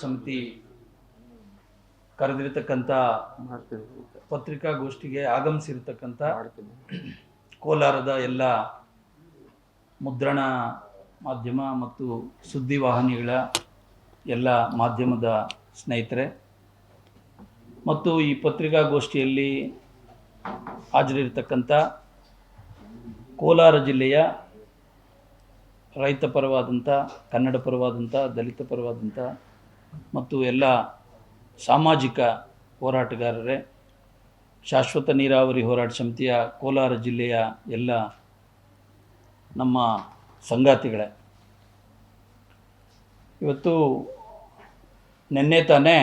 ಸಮಿತಿ ಕರೆದಿರತಕ್ಕಂಥ ಪತ್ರಿಕಾಗೋಷ್ಠಿಗೆ ಆಗಮಿಸಿರತಕ್ಕಂಥ ಕೋಲಾರದ ಎಲ್ಲ ಮುದ್ರಣ ಮಾಧ್ಯಮ ಮತ್ತು ಸುದ್ದಿವಾಹಿನಿಗಳ ಎಲ್ಲ ಮಾಧ್ಯಮದ ಸ್ನೇಹಿತರೆ ಮತ್ತು ಈ ಪತ್ರಿಕಾಗೋಷ್ಠಿಯಲ್ಲಿ ಹಾಜರಿರತಕ್ಕಂಥ ಕೋಲಾರ ಜಿಲ್ಲೆಯ ರೈತ ಪರವಾದಂಥ, ಕನ್ನಡ ಪರವಾದಂಥ, ದಲಿತ ಪರವಾದಂಥ ಮತ್ತು ಎಲ್ಲ ಸಾಮಾಜಿಕ ಹೋರಾಟಗಾರರೇ, ಶಾಶ್ವತ ನೀರಾವರಿ ಹೋರಾಟ ಸಮಿತಿಯ ಕೋಲಾರ ಜಿಲ್ಲೆಯ ಎಲ್ಲ ನಮ್ಮ ಸಂಗಾತಿಗಳೇ, ಇವತ್ತು ನಿನ್ನೆ ತಾನೇ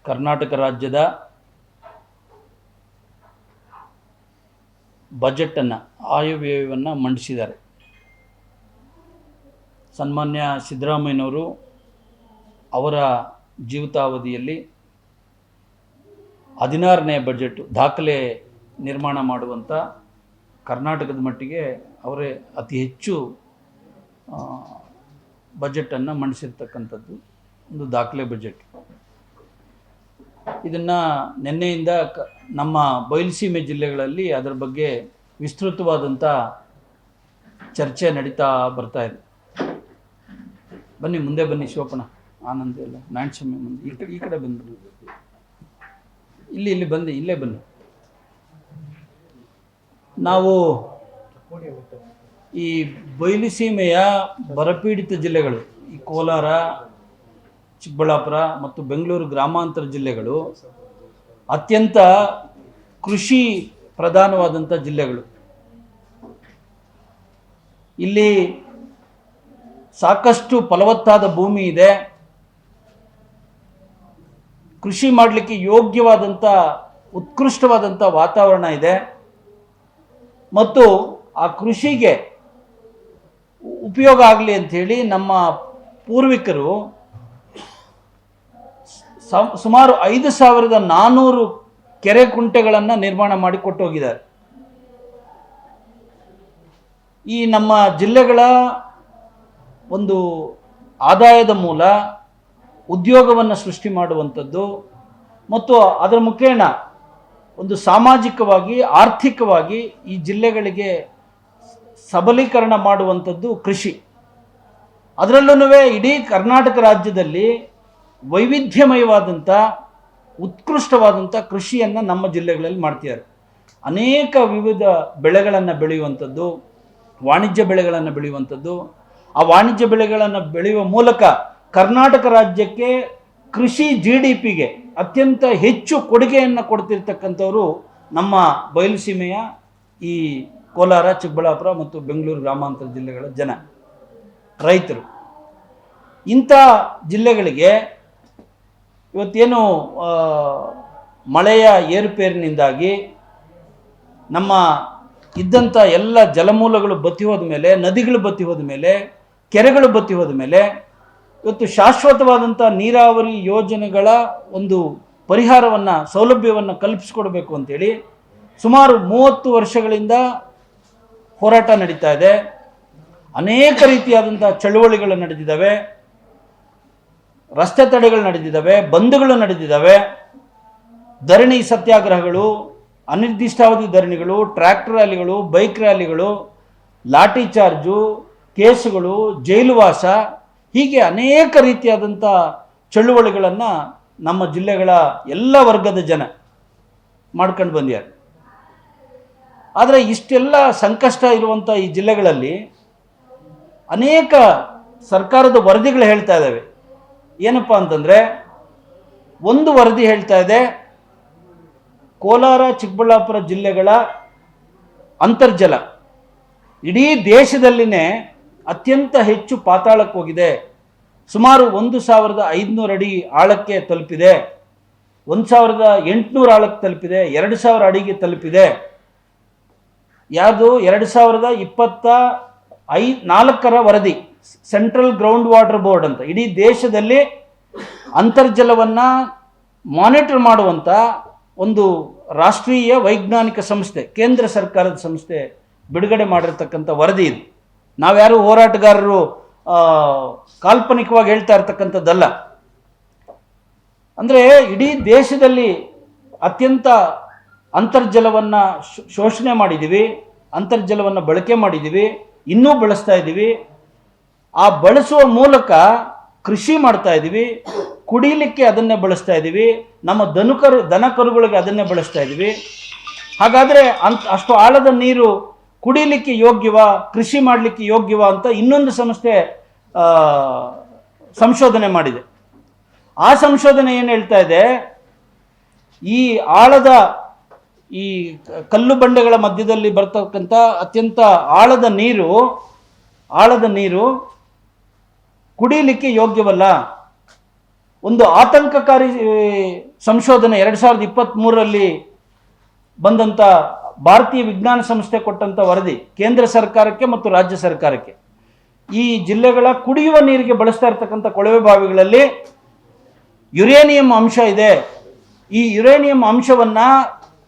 ಕರ್ನಾಟಕ ರಾಜ್ಯದ ಬಜೆಟನ್ನು, ಆಯವ್ಯಯವನ್ನು ಮಂಡಿಸಿದ್ದಾರೆ. ಸನ್ಮಾನ್ಯ ಸಿದ್ದರಾಮಯ್ಯನವರು ಅವರ ಜೀವಿತಾವಧಿಯಲ್ಲಿ 16ನೇ ಬಜೆಟ್ ದಾಖಲೆ ನಿರ್ಮಾಣ ಮಾಡುವಂಥ, ಕರ್ನಾಟಕದ ಮಟ್ಟಿಗೆ ಅವರೇ ಅತಿ ಹೆಚ್ಚು ಬಜೆಟನ್ನು ಮಂಡಿಸಿರ್ತಕ್ಕಂಥದ್ದು ಒಂದು ದಾಖಲೆ ಬಜೆಟ್. ಇದನ್ನು ನಿನ್ನೆಯಿಂದ ನಮ್ಮ ಬಯಲುಸೀಮೆ ಜಿಲ್ಲೆಗಳಲ್ಲಿ ಅದರ ಬಗ್ಗೆ ವಿಸ್ತೃತವಾದಂಥ ಚರ್ಚೆ ನಡೀತಾ ಬರ್ತಾ ಇದೆ. ಬನ್ನಿ, ಮುಂದೆ ಬನ್ನಿ ಶಿವಪ್ಪಣ್ಣ, ಆನಂದ ಎಲ್ಲ ನಾಣ್ಸ್ವಾಮಿ ಮುಂದೆ ಈ ಕಡೆ ಬಂದು ಇಲ್ಲಿ ಬಂದು ಇಲ್ಲೇ ಬನ್ನಿ. ನಾವು ಈ ಬಯಲುಸೀಮೆಯ ಬರಪೀಡಿತ ಜಿಲ್ಲೆಗಳು, ಈ ಕೋಲಾರ, ಚಿಕ್ಕಬಳ್ಳಾಪುರ ಮತ್ತು ಬೆಂಗಳೂರು ಗ್ರಾಮಾಂತರ ಜಿಲ್ಲೆಗಳು ಅತ್ಯಂತ ಕೃಷಿ ಪ್ರಧಾನವಾದಂಥ ಜಿಲ್ಲೆಗಳು. ಇಲ್ಲಿ ಸಾಕಷ್ಟು ಫಲವತ್ತಾದ ಭೂಮಿ ಇದೆ, ಕೃಷಿ ಮಾಡಲಿಕ್ಕೆ ಯೋಗ್ಯವಾದಂಥ ಉತ್ಕೃಷ್ಟವಾದಂಥ ವಾತಾವರಣ ಇದೆ ಮತ್ತು ಆ ಕೃಷಿಗೆ ಉಪಯೋಗ ಆಗಲಿ ಅಂಥೇಳಿ ನಮ್ಮ ಪೂರ್ವಿಕರು ಸುಮಾರು 5400 ಕೆರೆ ಕುಂಟೆಗಳನ್ನು ನಿರ್ಮಾಣ ಮಾಡಿ ಕೊಟ್ಟು ಹೋಗಿದ್ದಾರೆ. ಈ ನಮ್ಮ ಜಿಲ್ಲೆಗಳ ಒಂದು ಆದಾಯದ ಮೂಲ, ಉದ್ಯೋಗವನ್ನು ಸೃಷ್ಟಿ ಮಾಡುವಂಥದ್ದು ಮತ್ತು ಅದರ ಮುಖೇನ ಒಂದು ಸಾಮಾಜಿಕವಾಗಿ, ಆರ್ಥಿಕವಾಗಿ ಈ ಜಿಲ್ಲೆಗಳಿಗೆ ಸಬಲೀಕರಣ ಮಾಡುವಂಥದ್ದು ಕೃಷಿ. ಅದರಲ್ಲೂ ಇಡೀ ಕರ್ನಾಟಕ ರಾಜ್ಯದಲ್ಲಿ ವೈವಿಧ್ಯಮಯವಾದಂಥ, ಉತ್ಕೃಷ್ಟವಾದಂಥ ಕೃಷಿಯನ್ನು ನಮ್ಮ ಜಿಲ್ಲೆಗಳಲ್ಲಿ ಮಾಡ್ತಿದ್ದಾರೆ. ಅನೇಕ ವಿವಿಧ ಬೆಳೆಗಳನ್ನು ಬೆಳೆಯುವಂಥದ್ದು, ವಾಣಿಜ್ಯ ಬೆಳೆಗಳನ್ನು ಬೆಳೆಯುವಂಥದ್ದು. ಆ ವಾಣಿಜ್ಯ ಬೆಳೆಗಳನ್ನು ಬೆಳೆಯುವ ಮೂಲಕ ಕರ್ನಾಟಕ ರಾಜ್ಯಕ್ಕೆ ಕೃಷಿ GDPಗೆ ಅತ್ಯಂತ ಹೆಚ್ಚು ಕೊಡುಗೆಯನ್ನು ಕೊಡ್ತಿರ್ತಕ್ಕಂಥವರು ನಮ್ಮ ಬಯಲುಸೀಮೆಯ ಈ ಕೋಲಾರ, ಚಿಕ್ಕಬಳ್ಳಾಪುರ ಮತ್ತು ಬೆಂಗಳೂರು ಗ್ರಾಮಾಂತರ ಜಿಲ್ಲೆಗಳ ಜನ, ರೈತರು. ಇಂಥ ಜಿಲ್ಲೆಗಳಿಗೆ ಇವತ್ತೇನು ಮಳೆಯ ಏರುಪೇರಿನಿಂದಾಗಿ ನಮ್ಮ ಇದ್ದಂಥ ಎಲ್ಲ ಜಲಮೂಲಗಳು ಬತ್ತಿ ಹೋದ ಮೇಲೆ, ನದಿಗಳು ಬತ್ತಿ ಹೋದ ಮೇಲೆ, ಕೆರೆಗಳು ಬತ್ತಿ ಹೋದ ಮೇಲೆ ಇವತ್ತು ಶಾಶ್ವತವಾದಂಥ ನೀರಾವರಿ ಯೋಜನೆಗಳ ಒಂದು ಪರಿಹಾರವನ್ನು, ಸೌಲಭ್ಯವನ್ನು ಕಲ್ಪಿಸಿಕೊಡ್ಬೇಕು ಅಂತೇಳಿ ಸುಮಾರು 30 ವರ್ಷಗಳಿಂದ ಹೋರಾಟ ನಡೀತಾ ಇದೆ. ಅನೇಕ ರೀತಿಯಾದಂಥ ಚಳುವಳಿಗಳು ನಡೆದಿದ್ದಾವೆ, ರಸ್ತೆ ತಡೆಗಳು ನಡೆದಿದ್ದಾವೆ, ಬಂದ್ಗಳು ನಡೆದಿದ್ದಾವೆ, ಧರಣಿ ಸತ್ಯಾಗ್ರಹಗಳು, ಅನಿರ್ದಿಷ್ಟಾವಧಿ ಧರಣಿಗಳು, ಟ್ರ್ಯಾಕ್ಟರ್ ರ್ಯಾಲಿಗಳು, ಬೈಕ್ ರ್ಯಾಲಿಗಳು, ಲಾಠಿ ಚಾರ್ಜು, ಕೇಸುಗಳು, ಜೈಲುವಾಸ, ಹೀಗೆ ಅನೇಕ ರೀತಿಯಾದಂಥ ಚಳುವಳಿಗಳನ್ನು ನಮ್ಮ ಜಿಲ್ಲೆಗಳ ಎಲ್ಲ ವರ್ಗದ ಜನ ಮಾಡ್ಕೊಂಡು ಬಂದಿದ್ದಾರೆ. ಆದರೆ ಇಷ್ಟೆಲ್ಲ ಸಂಕಷ್ಟ ಇರುವಂಥ ಈ ಜಿಲ್ಲೆಗಳಲ್ಲಿ ಅನೇಕ ಸರ್ಕಾರದ ವರದಿಗಳು ಹೇಳ್ತಾ ಇದ್ದಾವೆ. ಏನಪ್ಪ ಅಂತಂದರೆ, ಒಂದು ವರದಿ ಹೇಳ್ತಾ ಇದೆ, ಕೋಲಾರ, ಚಿಕ್ಕಬಳ್ಳಾಪುರ ಜಿಲ್ಲೆಗಳ ಅಂತರ್ಜಲ ಇಡೀ ದೇಶದಲ್ಲಿನೇ ಅತ್ಯಂತ ಹೆಚ್ಚು ಪಾತಾಳಕ್ಕೆ ಹೋಗಿದೆ. ಸುಮಾರು 1500 ಅಡಿ ಆಳಕ್ಕೆ ತಲುಪಿದೆ, 1800 ಆಳಕ್ಕೆ ತಲುಪಿದೆ, 2000 ಅಡಿಗೆ ತಲುಪಿದೆ. ಯಾವುದು 2024ರ ವರದಿ, ಸೆಂಟ್ರಲ್ ಗ್ರೌಂಡ್ ವಾಟರ್ ಬೋರ್ಡ್ ಅಂತ, ಇಡೀ ದೇಶದಲ್ಲಿ ಅಂತರ್ಜಲವನ್ನು ಮಾನಿಟರ್ ಮಾಡುವಂಥ ಒಂದು ರಾಷ್ಟ್ರೀಯ ವೈಜ್ಞಾನಿಕ ಸಂಸ್ಥೆ, ಕೇಂದ್ರ ಸರ್ಕಾರದ ಸಂಸ್ಥೆ ಬಿಡುಗಡೆ ಮಾಡಿರ್ತಕ್ಕಂಥ ವರದಿ ಇದು. ನಾವ್ಯಾರು ಹೋರಾಟಗಾರರು ಕಾಲ್ಪನಿಕವಾಗಿ ಹೇಳ್ತಾ ಇರ್ತಕ್ಕಂಥದ್ದಲ್ಲ. ಅಂದರೆ ಇಡೀ ದೇಶದಲ್ಲಿ ಅತ್ಯಂತ ಅಂತರ್ಜಲವನ್ನು ಶೋಷಣೆ ಮಾಡಿದ್ದೀವಿ, ಅಂತರ್ಜಲವನ್ನು ಬಳಕೆ ಮಾಡಿದ್ದೀವಿ, ಇನ್ನೂ ಬಳಸ್ತಾ ಇದ್ದೀವಿ. ಆ ಬಳಸುವ ಮೂಲಕ ಕೃಷಿ ಮಾಡ್ತಾ ಇದ್ದೀವಿ, ಕುಡಿಲಿಕ್ಕೆ ಅದನ್ನೇ ಬಳಸ್ತಾ ಇದ್ದೀವಿ, ನಮ್ಮ ದನ ಕರುಗಳಿಗೆ ಅದನ್ನೇ ಬಳಸ್ತಾ ಇದ್ದೀವಿ. ಹಾಗಾದರೆ ಅಷ್ಟು ಆಳದ ನೀರು ಕುಡಿಲಿಕ್ಕೆ ಯೋಗ್ಯವಾ, ಕೃಷಿ ಮಾಡಲಿಕ್ಕೆ ಯೋಗ್ಯವಾ ಅಂತ ಇನ್ನೊಂದು ಸಂಸ್ಥೆ ಸಂಶೋಧನೆ ಮಾಡಿದೆ. ಆ ಸಂಶೋಧನೆ ಏನು ಹೇಳ್ತಾ ಇದೆ, ಈ ಆಳದ ಈ ಕಲ್ಲು ಬಂಡೆಗಳ ಮಧ್ಯದಲ್ಲಿ ಬರ್ತಕ್ಕಂಥ ಅತ್ಯಂತ ಆಳದ ನೀರು ಕುಡಿಯಲಿಕ್ಕೆ ಯೋಗ್ಯವಲ್ಲ. ಒಂದು ಆತಂಕಕಾರಿ ಸಂಶೋಧನೆ 2023ರಲ್ಲಿ ಬಂದಂಥ ಭಾರತೀಯ ವಿಜ್ಞಾನ ಸಂಸ್ಥೆ ಕೊಟ್ಟಂಥ ವರದಿ ಕೇಂದ್ರ ಸರ್ಕಾರಕ್ಕೆ ಮತ್ತು ರಾಜ್ಯ ಸರ್ಕಾರಕ್ಕೆ. ಈ ಜಿಲ್ಲೆಗಳ ಕುಡಿಯುವ ನೀರಿಗೆ ಬಳಸ್ತಾ ಇರ್ತಕ್ಕಂಥ ಕೊಳವೆ ಬಾವಿಗಳಲ್ಲಿ ಯುರೇನಿಯಂ ಅಂಶ ಇದೆ. ಈ ಯುರೇನಿಯಂ ಅಂಶವನ್ನು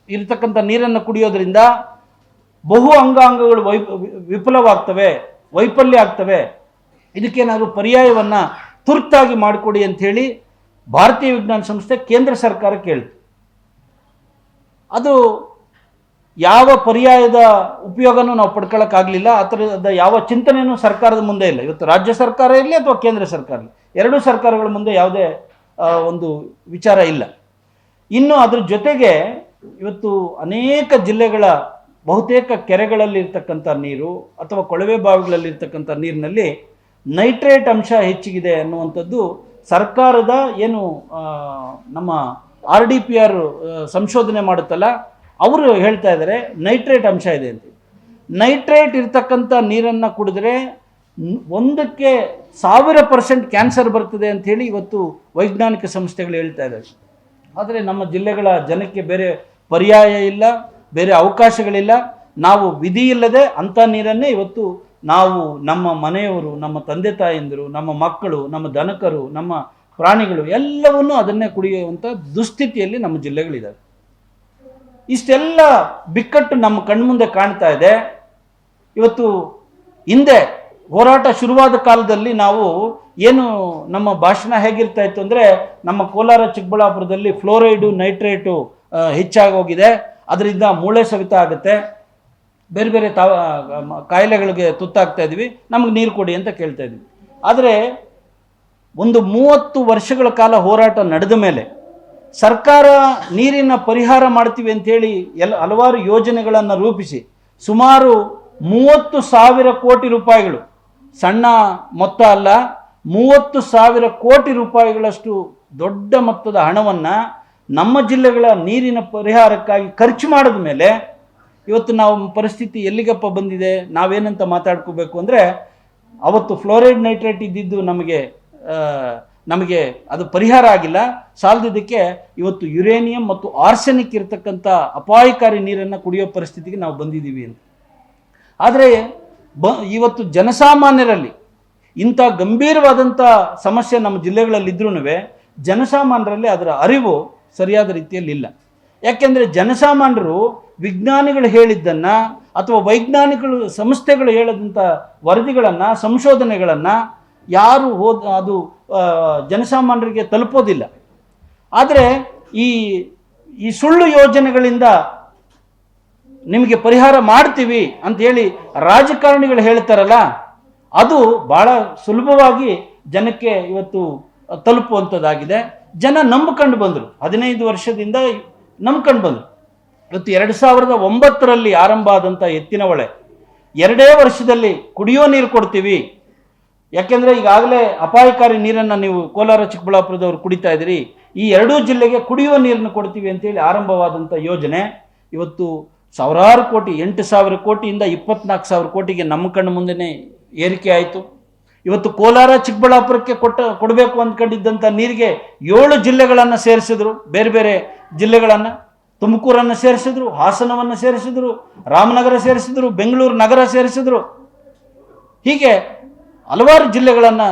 ಇರತಕ್ಕಂಥ ನೀರನ್ನು ಕುಡಿಯೋದ್ರಿಂದ ಬಹು ಅಂಗಾಂಗಗಳು ವಿಫಲವಾಗ್ತವೆ, ವೈಫಲ್ಯ ಆಗ್ತವೆ. ಇದಕ್ಕೇನಾದರೂ ಪರ್ಯಾಯವನ್ನು ತುರ್ತಾಗಿ ಮಾಡಿಕೊಡಿ ಅಂಥೇಳಿ ಭಾರತೀಯ ವಿಜ್ಞಾನ ಸಂಸ್ಥೆ ಕೇಂದ್ರ ಸರ್ಕಾರಕ್ಕೆ ಹೇಳ್ತು. ಅದು ಯಾವ ಪರ್ಯಾಯದ ಉಪಯೋಗನೂ ನಾವು ಪಡ್ಕೊಳ್ಳೋಕ್ಕಾಗಲಿಲ್ಲ. ಆ ಥರದ ಯಾವ ಚಿಂತನೆಯೂ ಸರ್ಕಾರದ ಮುಂದೆ ಇಲ್ಲ. ಇವತ್ತು ರಾಜ್ಯ ಸರ್ಕಾರ ಇರಲಿ ಅಥವಾ ಕೇಂದ್ರ ಸರ್ಕಾರ ಇರಲಿ, ಎರಡೂ ಸರ್ಕಾರಗಳ ಮುಂದೆ ಯಾವುದೇ ಒಂದು ವಿಚಾರ ಇಲ್ಲ. ಇನ್ನು ಅದ್ರ ಜೊತೆಗೆ ಇವತ್ತು ಅನೇಕ ಜಿಲ್ಲೆಗಳ ಬಹುತೇಕ ಕೆರೆಗಳಲ್ಲಿ ಇರ್ತಕ್ಕಂಥ ನೀರು ಅಥವಾ ಕೊಳವೆ ಬಾವಿಗಳಲ್ಲಿರ್ತಕ್ಕಂಥ ನೀರಿನಲ್ಲಿ ನೈಟ್ರೇಟ್ ಅಂಶ ಹೆಚ್ಚಿಗಿದೆ ಅನ್ನುವಂಥದ್ದು ಸರ್ಕಾರದ ಏನು ನಮ್ಮ RDPR ಸಂಶೋಧನೆ ಮಾಡುತ್ತಲ್ಲ, ಅವರು ಹೇಳ್ತಾ ಇದ್ದಾರೆ ನೈಟ್ರೇಟ್ ಅಂಶ ಇದೆ ಅಂತ. ನೈಟ್ರೇಟ್ ಇರ್ತಕ್ಕಂಥ ನೀರನ್ನು ಕುಡಿದ್ರೆ 1ಕ್ಕೆ 1000% ಕ್ಯಾನ್ಸರ್ ಬರ್ತದೆ ಅಂಥೇಳಿ ಇವತ್ತು ವೈಜ್ಞಾನಿಕ ಸಂಸ್ಥೆಗಳು ಹೇಳ್ತಾ ಇದ್ದಾವೆ. ಆದರೆ ನಮ್ಮ ಜಿಲ್ಲೆಗಳ ಜನಕ್ಕೆ ಬೇರೆ ಪರ್ಯಾಯ ಇಲ್ಲ, ಬೇರೆ ಅವಕಾಶಗಳಿಲ್ಲ. ನಾವು ವಿಧಿ ಇಲ್ಲದೆ ಅಂಥ ನೀರನ್ನೇ ಇವತ್ತು ನಾವು, ನಮ್ಮ ಮನೆಯವರು, ನಮ್ಮ ತಂದೆ ತಾಯಂದಿರು, ನಮ್ಮ ಮಕ್ಕಳು, ನಮ್ಮ ದನಕರು, ನಮ್ಮ ಪ್ರಾಣಿಗಳು ಎಲ್ಲವನ್ನೂ ಅದನ್ನೇ ಕುಡಿಯುವಂಥ ದುಸ್ಥಿತಿಯಲ್ಲಿ ನಮ್ಮ ಜಿಲ್ಲೆಗಳಿದ್ದಾವೆ. ಇಷ್ಟೆಲ್ಲ ಬಿಕ್ಕಟ್ಟು ನಮ್ಮ ಕಣ್ಮುಂದೆ ಕಾಣ್ತಾ ಇದೆ. ಇವತ್ತು ಹಿಂದೆ ಹೋರಾಟ ಶುರುವಾದ ಕಾಲದಲ್ಲಿ ನಾವು ಏನು ನಮ್ಮ ಭಾಷಣ ಹೇಗಿರ್ತಾ ಇತ್ತು ಅಂದರೆ, ನಮ್ಮ ಕೋಲಾರ ಚಿಕ್ಕಬಳ್ಳಾಪುರದಲ್ಲಿ ಫ್ಲೋರೈಡು ನೈಟ್ರೇಟು ಹೆಚ್ಚಾಗೋಗಿದೆ, ಅದರಿಂದ ಮೂಳೆ ಸವಿತ ಆಗುತ್ತೆ, ಬೇರೆ ಬೇರೆ ಕಾಯಿಲೆಗಳಿಗೆ ತುತ್ತಾಗ್ತಾ ಇದ್ವಿ, ನಮಗೆ ನೀರು ಕೊಡಿ ಅಂತ ಕೇಳ್ತಾ ಇದ್ವಿ. ಆದರೆ ಒಂದು 30 ವರ್ಷಗಳ ಕಾಲ ಹೋರಾಟ ನಡೆದ ಮೇಲೆ ಸರ್ಕಾರ ನೀರಿನ ಪರಿಹಾರ ಮಾಡ್ತೀವಿ ಅಂಥೇಳಿ ಹಲವಾರು ಯೋಜನೆಗಳನ್ನು ರೂಪಿಸಿ ಸುಮಾರು 30,000 ಕೋಟಿ ರೂಪಾಯಿಗಳು, ಸಣ್ಣ ಮೊತ್ತ ಅಲ್ಲ, 30,000 ಕೋಟಿ ರೂಪಾಯಿಗಳಷ್ಟು ದೊಡ್ಡ ಮೊತ್ತದ ಹಣವನ್ನು ನಮ್ಮ ಜಿಲ್ಲೆಗಳ ನೀರಿನ ಪರಿಹಾರಕ್ಕಾಗಿ ಖರ್ಚು ಮಾಡಿದ ಮೇಲೆ ಇವತ್ತು ನಾವು ಪರಿಸ್ಥಿತಿ ಎಲ್ಲಿಗಪ್ಪ ಬಂದಿದೆ, ನಾವೇನಂತ ಮಾತಾಡ್ಕೋಬೇಕು ಅಂದರೆ, ಅವತ್ತು ಫ್ಲೋರೈಡ್ ನೈಟ್ರೇಟ್ ಇದ್ದಿದ್ದು ನಮಗೆ ಅದು ಪರಿಹಾರ ಆಗಿಲ್ಲ, ಸಾಲದಿದ್ದಕ್ಕೆ ಇವತ್ತು ಯುರೇನಿಯಂ ಮತ್ತು ಆರ್ಸೆನಿಕ್ ಇರತಕ್ಕಂಥ ಅಪಾಯಕಾರಿ ನೀರನ್ನು ಕುಡಿಯೋ ಪರಿಸ್ಥಿತಿಗೆ ನಾವು ಬಂದಿದ್ದೀವಿ ಅಂತ. ಆದರೆ ಇವತ್ತು ಜನಸಾಮಾನ್ಯರಲ್ಲಿ ಇಂಥ ಗಂಭೀರವಾದಂಥ ಸಮಸ್ಯೆ ನಮ್ಮ ಜಿಲ್ಲೆಗಳಲ್ಲಿದ್ರೂ ಜನಸಾಮಾನ್ಯರಲ್ಲಿ ಅದರ ಅರಿವು ಸರಿಯಾದ ರೀತಿಯಲ್ಲಿ ಇಲ್ಲ. ಯಾಕೆಂದರೆ ಜನಸಾಮಾನ್ಯರು ವಿಜ್ಞಾನಿಗಳು ಹೇಳಿದ್ದನ್ನು ಅಥವಾ ವೈಜ್ಞಾನಿಕಗಳು ಸಂಸ್ಥೆಗಳು ಹೇಳಿದಂಥ ವರದಿಗಳನ್ನು, ಸಂಶೋಧನೆಗಳನ್ನು ಯಾರು ಅದು ಜನಸಾಮಾನ್ಯರಿಗೆ ತಲುಪೋದಿಲ್ಲ. ಆದರೆ ಈ ಸುಳ್ಳು ಯೋಜನೆಗಳಿಂದ ನಿಮಗೆ ಪರಿಹಾರ ಮಾಡ್ತೀವಿ ಅಂಥೇಳಿ ರಾಜಕಾರಣಿಗಳು ಹೇಳ್ತಾರಲ್ಲ, ಅದು ಭಾಳ ಸುಲಭವಾಗಿ ಜನಕ್ಕೆ ಇವತ್ತು ತಲುಪುವಂಥದ್ದಾಗಿದೆ. ಜನ ನಂಬಿಕೊಂಡು ಬಂದರು, 15 ವರ್ಷದಿಂದ ನಂಬ್ಕೊಂಡು ಬಂದರು. ಇವತ್ತು 2009ರಲ್ಲಿ ಆರಂಭ ಆದಂಥ ಎತ್ತಿನ ಹೊಳೆ 2 ವರ್ಷದಲ್ಲಿ ಕುಡಿಯೋ ನೀರು ಕೊಡ್ತೀವಿ. ಯಾಕೆಂದರೆ ಈಗಾಗಲೇ ಅಪಾಯಕಾರಿ ನೀರನ್ನು ನೀವು ಕೋಲಾರ ಚಿಕ್ಕಬಳ್ಳಾಪುರದವರು ಕುಡಿತಾ ಇದ್ದೀರಿ, ಈ 2 ಜಿಲ್ಲೆಗೆ ಕುಡಿಯುವ ನೀರನ್ನು ಕೊಡ್ತೀವಿ ಅಂತೇಳಿ ಆರಂಭವಾದಂಥ ಯೋಜನೆ ಇವತ್ತು ಸಾವಿರಾರು ಕೋಟಿ, 8,000 ಕೋಟಿಯಿಂದ 24,000 ಕೋಟಿಗೆ ನಮ್ಮ ಕಣ್ಣು ಮುಂದೆನೇ ಏರಿಕೆ ಆಯಿತು. ಇವತ್ತು ಕೋಲಾರ ಚಿಕ್ಕಬಳ್ಳಾಪುರಕ್ಕೆ ಕೊಡಬೇಕು ಅಂದ್ಕೊಂಡಿದ್ದಂಥ ನೀರಿಗೆ 7 ಜಿಲ್ಲೆಗಳನ್ನು ಸೇರಿಸಿದ್ರು, ಬೇರೆ ಬೇರೆ ಜಿಲ್ಲೆಗಳನ್ನು, ತುಮಕೂರನ್ನು ಸೇರಿಸಿದ್ರು, ಹಾಸನವನ್ನು ಸೇರಿಸಿದ್ರು, ರಾಮನಗರ ಸೇರಿಸಿದ್ರು, ಬೆಂಗಳೂರು ನಗರ ಸೇರಿಸಿದ್ರು, ಹೀಗೆ ಹಲವಾರು ಜಿಲ್ಲೆಗಳನ್ನು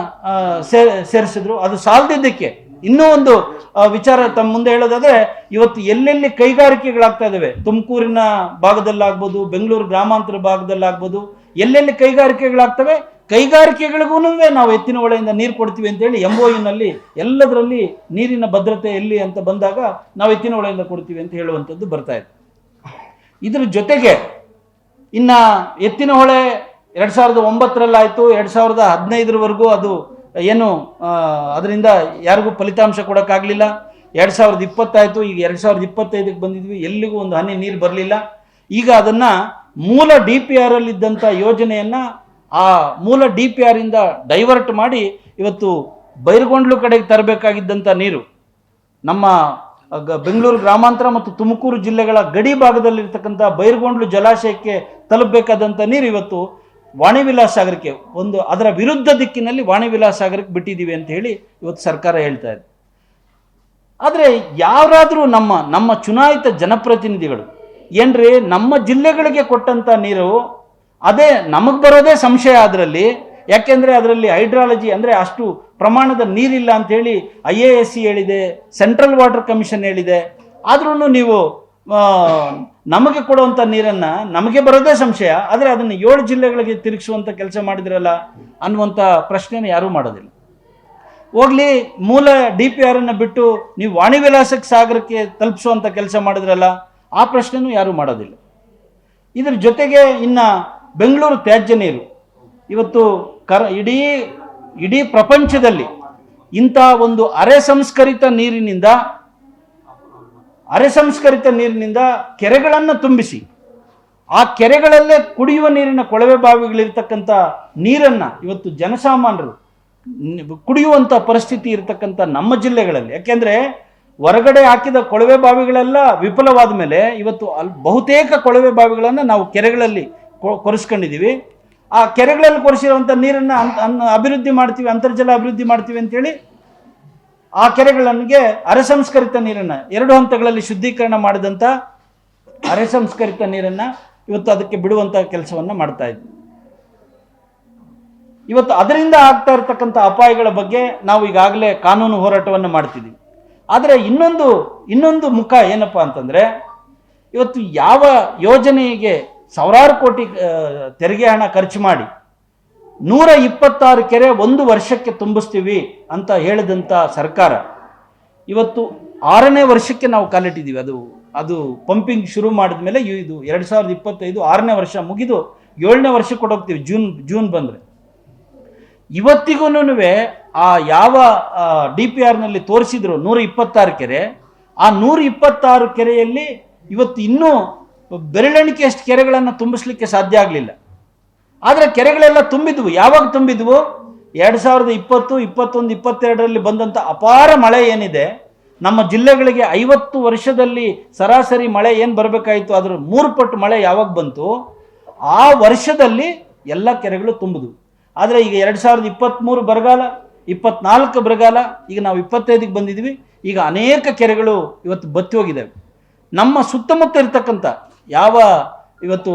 ಸೇರಿಸಿದ್ರು. ಅದು ಸಾಲದಿದ್ದಕ್ಕೆ ಇನ್ನೂ ಒಂದು ವಿಚಾರ ತಮ್ಮ ಮುಂದೆ ಹೇಳೋದಾದರೆ, ಇವತ್ತು ಎಲ್ಲೆಲ್ಲಿ ಕೈಗಾರಿಕೆಗಳಾಗ್ತಾ ಇದ್ದಾವೆ, ತುಮಕೂರಿನ ಭಾಗದಲ್ಲಾಗ್ಬೋದು, ಬೆಂಗಳೂರು ಗ್ರಾಮಾಂತರ ಭಾಗದಲ್ಲಾಗ್ಬೋದು, ಎಲ್ಲೆಲ್ಲಿ ಕೈಗಾರಿಕೆಗಳಾಗ್ತವೆ, ಕೈಗಾರಿಕೆಗಳಿಗೂ ನಾವು ಎತ್ತಿನ ಹೊಳೆಯಿಂದ ನೀರು ಕೊಡ್ತೀವಿ ಅಂತೇಳಿ MOUನಲ್ಲಿ ಎಲ್ಲದರಲ್ಲಿ ನೀರಿನ ಭದ್ರತೆ ಎಲ್ಲಿ ಅಂತ ಬಂದಾಗ ನಾವು ಎತ್ತಿನ ಹೊಳೆಯಿಂದ ಕೊಡ್ತೀವಿ ಅಂತ ಹೇಳುವಂಥದ್ದು ಬರ್ತಾ ಇದೆ. ಇದರ ಜೊತೆಗೆ ಇನ್ನು ಎತ್ತಿನ ಹೊಳೆ 2009 ಆಯಿತು, 2015 ಅದು ಏನು ಅದರಿಂದ ಯಾರಿಗೂ ಫಲಿತಾಂಶ ಕೊಡೋಕ್ಕಾಗಲಿಲ್ಲ. 2020 ಆಯಿತು, ಈಗ 2025 ಬಂದಿದ್ವಿ, ಎಲ್ಲಿಗೂ ಒಂದು ಹನಿ ನೀರು ಬರಲಿಲ್ಲ. ಈಗ ಅದನ್ನು ಮೂಲ DPR ಇದ್ದಂಥ ಯೋಜನೆಯನ್ನು ಆ ಮೂಲ DPR ಇಂದ ಡೈವರ್ಟ್ ಮಾಡಿ ಇವತ್ತು ಬೈರಗೊಂಡ್ಲು ಕಡೆಗೆ ತರಬೇಕಾಗಿದ್ದಂಥ ನೀರು ನಮ್ಮ ಬೆಂಗಳೂರು ಗ್ರಾಮಾಂತರ ಮತ್ತು ತುಮಕೂರು ಜಿಲ್ಲೆಗಳ ಗಡಿ ಭಾಗದಲ್ಲಿರ್ತಕ್ಕಂಥ ಬೈರಗೊಂಡ್ಲು ಜಲಾಶಯಕ್ಕೆ ತಲುಪಬೇಕಾದಂಥ ನೀರು ಇವತ್ತು ವಾಣಿವಿಲಾಸ ಸಾಗರಕ್ಕೆ ಒಂದು ಅದರ ವಿರುದ್ಧ ದಿಕ್ಕಿನಲ್ಲಿ ವಾಣಿವಿಲಾಸ ಸಾಗರಕ್ಕೆ ಬಿಟ್ಟಿದ್ದೀವಿ ಅಂತ ಹೇಳಿ ಇವತ್ತು ಸರ್ಕಾರ ಹೇಳ್ತಾ ಇದೆ. ಆದರೆ ಯಾರಾದರೂ ನಮ್ಮ ಚುನಾಯಿತ ಜನಪ್ರತಿನಿಧಿಗಳು ಏನ್ರಿ ನಮ್ಮ ಜಿಲ್ಲೆಗಳಿಗೆ ಕೊಟ್ಟಂಥ ನೀರು ಅದೇ ನಮಗೆ ಬರೋದೇ ಸಂಶಯ ಅದರಲ್ಲಿ. ಯಾಕೆಂದರೆ ಅದರಲ್ಲಿ ಹೈಡ್ರಾಲಜಿ ಅಂದರೆ ಅಷ್ಟು ಪ್ರಮಾಣದ ನೀರಿಲ್ಲ ಅಂಥೇಳಿ IASC ಹೇಳಿದೆ, ಸೆಂಟ್ರಲ್ ವಾಟರ್ ಕಮಿಷನ್ ಹೇಳಿದೆ. ಆದ್ರೂ ನೀವು ನಮಗೆ ಕೊಡುವಂಥ ನೀರನ್ನು ನಮಗೆ ಬರೋದೇ ಸಂಶಯ, ಆದರೆ ಅದನ್ನು 7 ಜಿಲ್ಲೆಗಳಿಗೆ ತಿರುಗಿಸುವಂಥ ಕೆಲಸ ಮಾಡಿದ್ರಲ್ಲ ಅನ್ನುವಂಥ ಪ್ರಶ್ನೆನ ಯಾರೂ ಮಾಡೋದಿಲ್ಲ. ಹೋಗ್ಲಿ, ಮೂಲ DPR ಬಿಟ್ಟು ನೀವು ವಾಣಿವಿಲಾಸಕ್ಕೆ ಸಾಗರಕ್ಕೆ ತಲುಪಿಸುವಂಥ ಕೆಲಸ ಮಾಡಿದ್ರಲ್ಲ ಆ ಪ್ರಶ್ನೆನೂ ಯಾರೂ ಮಾಡೋದಿಲ್ಲ. ಇದ್ರ ಜೊತೆಗೆ ಇನ್ನು ಬೆಂಗಳೂರು ತ್ಯಾಜ್ಯ ನೀರು ಇವತ್ತು ಇಡೀ ಪ್ರಪಂಚದಲ್ಲಿ ಇಂಥ ಒಂದು ಅರೆ ಸಂಸ್ಕರಿತ ನೀರಿನಿಂದ ಕೆರೆಗಳನ್ನು ತುಂಬಿಸಿ ಆ ಕೆರೆಗಳಲ್ಲೇ ಕುಡಿಯುವ ನೀರಿನ ಕೊಳವೆ ಬಾವಿಗಳಿರ್ತಕ್ಕಂಥ ನೀರನ್ನು ಇವತ್ತು ಜನಸಾಮಾನ್ಯರು ಕುಡಿಯುವಂಥ ಪರಿಸ್ಥಿತಿ ಇರತಕ್ಕಂಥ ನಮ್ಮ ಜಿಲ್ಲೆಗಳಲ್ಲಿ, ಯಾಕೆಂದರೆ ಹೊರಗಡೆ ಹಾಕಿದ ಕೊಳವೆ ಬಾವಿಗಳೆಲ್ಲ ವಿಫಲವಾದ ಮೇಲೆ ಇವತ್ತು ಬಹುತೇಕ ಕೊಳವೆ ಬಾವಿಗಳನ್ನು ನಾವು ಕೆರೆಗಳಲ್ಲಿ ಕೊರೆಸ್ಕೊಂಡಿದ್ದೀವಿ. ಆ ಕೆರೆಗಳಲ್ಲಿ ಕೊರೆಸಿರುವಂಥ ನೀರನ್ನು ಅಭಿವೃದ್ಧಿ ಮಾಡ್ತೀವಿ, ಅಂತರ್ಜಲ ಅಭಿವೃದ್ಧಿ ಮಾಡ್ತೀವಿ ಅಂತೇಳಿ ಆ ಕೆರೆಗಳಿಗೆ ಅರೆ ಸಂಸ್ಕರಿತ ನೀರನ್ನು 2 ಹಂತಗಳಲ್ಲಿ ಶುದ್ಧೀಕರಣ ಮಾಡಿದಂಥ ಅರೆ ಸಂಸ್ಕರಿತ ನೀರನ್ನು ಇವತ್ತು ಅದಕ್ಕೆ ಬಿಡುವಂಥ ಕೆಲಸವನ್ನು ಮಾಡ್ತಾ ಇದ್ವಿ. ಇವತ್ತು ಅದರಿಂದ ಆಗ್ತಾ ಇರತಕ್ಕಂಥ ಅಪಾಯಗಳ ಬಗ್ಗೆ ನಾವು ಈಗಾಗಲೇ ಕಾನೂನು ಹೋರಾಟವನ್ನು ಮಾಡ್ತಿದ್ದೀವಿ. ಆದರೆ ಇನ್ನೊಂದು ಮುಖ ಏನಪ್ಪ ಅಂತಂದರೆ, ಇವತ್ತು ಯಾವ ಯೋಜನೆಗೆ ಸಾವಿರಾರು ಕೋಟಿ ತೆರಿಗೆ ಹಣ ಖರ್ಚು ಮಾಡಿ 126 ಕೆರೆ 1 ವರ್ಷಕ್ಕೆ ತುಂಬಿಸ್ತೀವಿ ಅಂತ ಹೇಳಿದಂಥ ಸರ್ಕಾರ ಇವತ್ತು 6ನೇ ವರ್ಷಕ್ಕೆ ನಾವು ಕಾಲಿಟ್ಟಿದ್ದೀವಿ. ಅದು ಪಂಪಿಂಗ್ ಶುರು ಮಾಡಿದ ಮೇಲೆ ಇದು 2025 6ನೇ ವರ್ಷ ಮುಗಿದು 7ನೇ ವರ್ಷಕ್ಕೆ ಕೊಡೋಗ್ತೀವಿ ಜೂನ್ ಬಂದರೆ. ಇವತ್ತಿಗೂ ಆ ಯಾವ DPRನಲ್ಲಿ ತೋರಿಸಿದ್ರು 126 ಕೆರೆ, ಆ 126 ಕೆರೆಯಲ್ಲಿ ಇವತ್ತು ಇನ್ನೂ ಬೆರಳೆಣಿಕೆಯಷ್ಟು ಕೆರೆಗಳನ್ನು ತುಂಬಿಸ್ಲಿಕ್ಕೆ ಸಾಧ್ಯ ಆಗಲಿಲ್ಲ. ಆದರೆ ಕೆರೆಗಳೆಲ್ಲ ತುಂಬಿದ್ವು. ಯಾವಾಗ ತುಂಬಿದ್ವು? 2020, 21, 22ರಲ್ಲಿ ಬಂದಂಥ ಅಪಾರ ಮಳೆ ಏನಿದೆ, ನಮ್ಮ ಜಿಲ್ಲೆಗಳಿಗೆ 50 ವರ್ಷದಲ್ಲಿ ಸರಾಸರಿ ಮಳೆ ಏನು ಬರಬೇಕಾಯಿತು ಅದರ 3 ಪಟ್ಟು ಮಳೆ ಯಾವಾಗ ಬಂತು ಆ ವರ್ಷದಲ್ಲಿ ಎಲ್ಲ ಕೆರೆಗಳು ತುಂಬಿದ್ವು. ಆದರೆ ಈಗ 2023 ಬರಗಾಲ, 24 ಬರಗಾಲ, ಈಗ ನಾವು 25ಗೆ ಬಂದಿದ್ವಿ. ಈಗ ಅನೇಕ ಕೆರೆಗಳು ಇವತ್ತು ಬತ್ತಿ ಹೋಗಿದ್ದಾವೆ. ನಮ್ಮ ಸುತ್ತಮುತ್ತ ಇರ್ತಕ್ಕಂಥ ಯಾವ ಇವತ್ತು